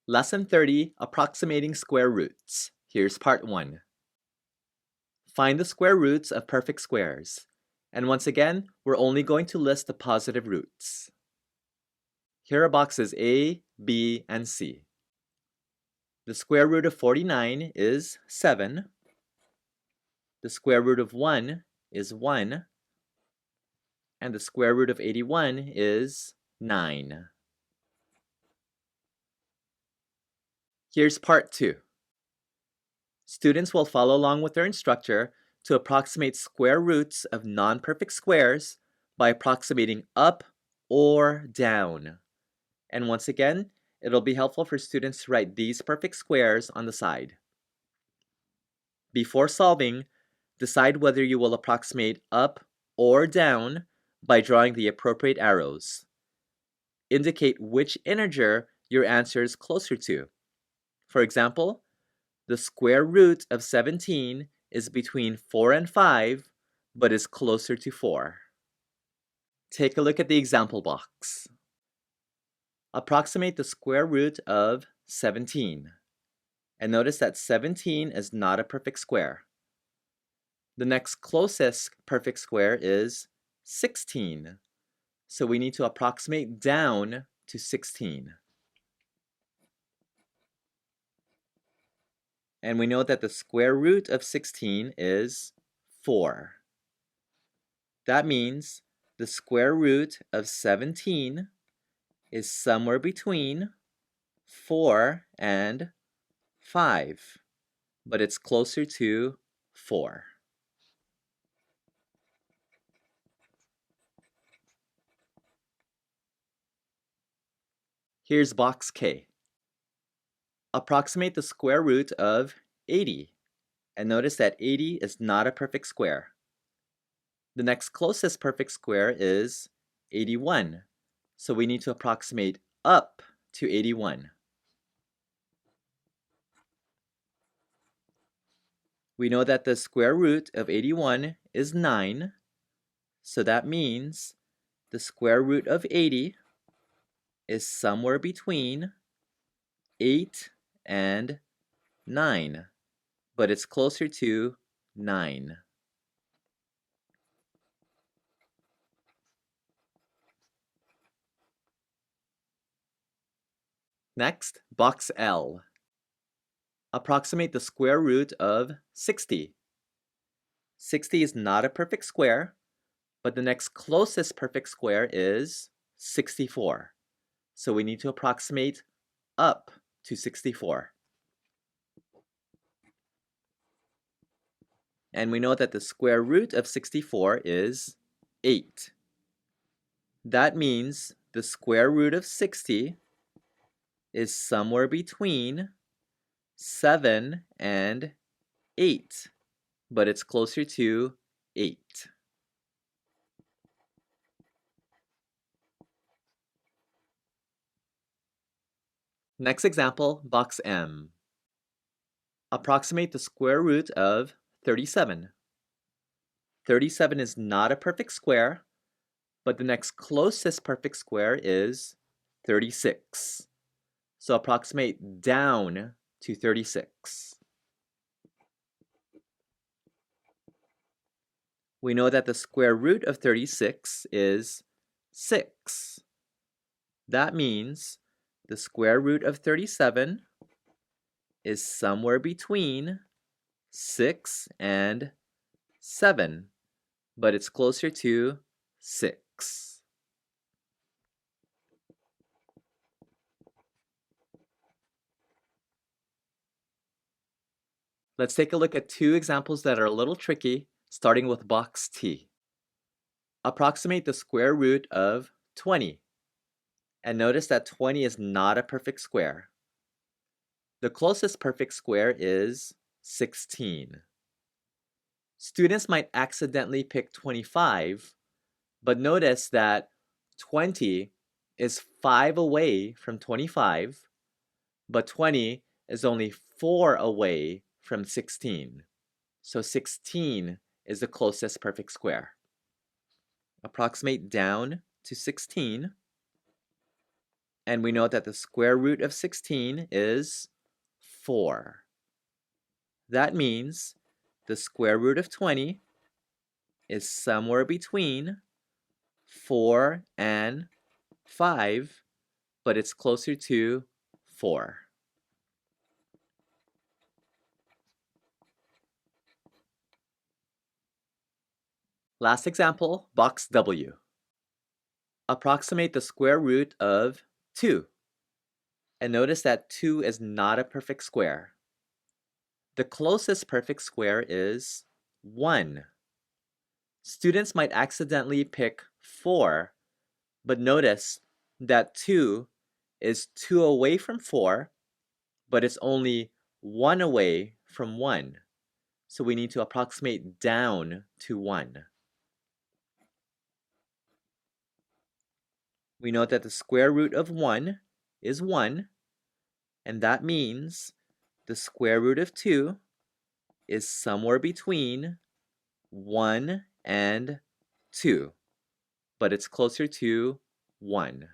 Lesson 30, Approximating Square Roots. Here's part 1. Find the square roots of perfect squares. And once again, we're only going to list the positive roots. Here are boxes A, B, and C. The square root of 49 is 7. The square root of 1 is 1. And the square root of 81 is 9. Here's part 2. Students will follow along with their instructor to approximate square roots of non-perfect squares by approximating up or down. And once again, it'll be helpful for students to write these perfect squares on the side. Before solving, decide whether you will approximate up or down by drawing the appropriate arrows. Indicate which integer your answer is closer to. For example, the square root of 17 is between 4 and 5, but is closer to 4. Take a look at the example box. Approximate the square root of 17. And notice that 17 is not a perfect square. The next closest perfect square is 16. So we need to approximate down to 16. And we know that the square root of 16 is 4. That means the square root of 17 is somewhere between 4 and 5, but it's closer to 4. Here's box K. Approximate the square root of 80. And notice that 80 is not a perfect square. The next closest perfect square is 81. So we need to approximate up to 81. We know that the square root of 81 is 9. So that means the square root of 80 is somewhere between 8 and 9, but it's closer to 9. Next, box L. Approximate the square root of 60. 60 is not a perfect square, but the next closest perfect square is 64. So we need to approximate up to 64. And we know that the square root of 64 is 8. That means the square root of 60 is somewhere between 7 and 8, but it's closer to 8. Next example, box M. Approximate the square root of 37. 37 is not a perfect square, but the next closest perfect square is 36. So approximate down to 36. We know that the square root of 36 is 6. That means the square root of 37 is somewhere between 6 and 7, but it's closer to 6. Let's take a look at two examples that are a little tricky, starting with box T. Approximate the square root of 20. And notice that 20 is not a perfect square. The closest perfect square is 16. Students might accidentally pick 25, but notice that 20 is 5 away from 25, but 20 is only 4 away from 16. So 16 is the closest perfect square. Approximate down to 16. And we know that the square root of 16 is 4. That means the square root of 20 is somewhere between 4 and 5, but it's closer to 4. Last example, box W. Approximate the square root of 2. And notice that 2 is not a perfect square. The closest perfect square is 1. Students might accidentally pick 4, but notice that 2 is 2 away from 4, but it's only 1 away from 1. So we need to approximate down to 1. We know that the square root of 1 is 1, and that means the square root of 2 is somewhere between 1 and 2, but it's closer to 1.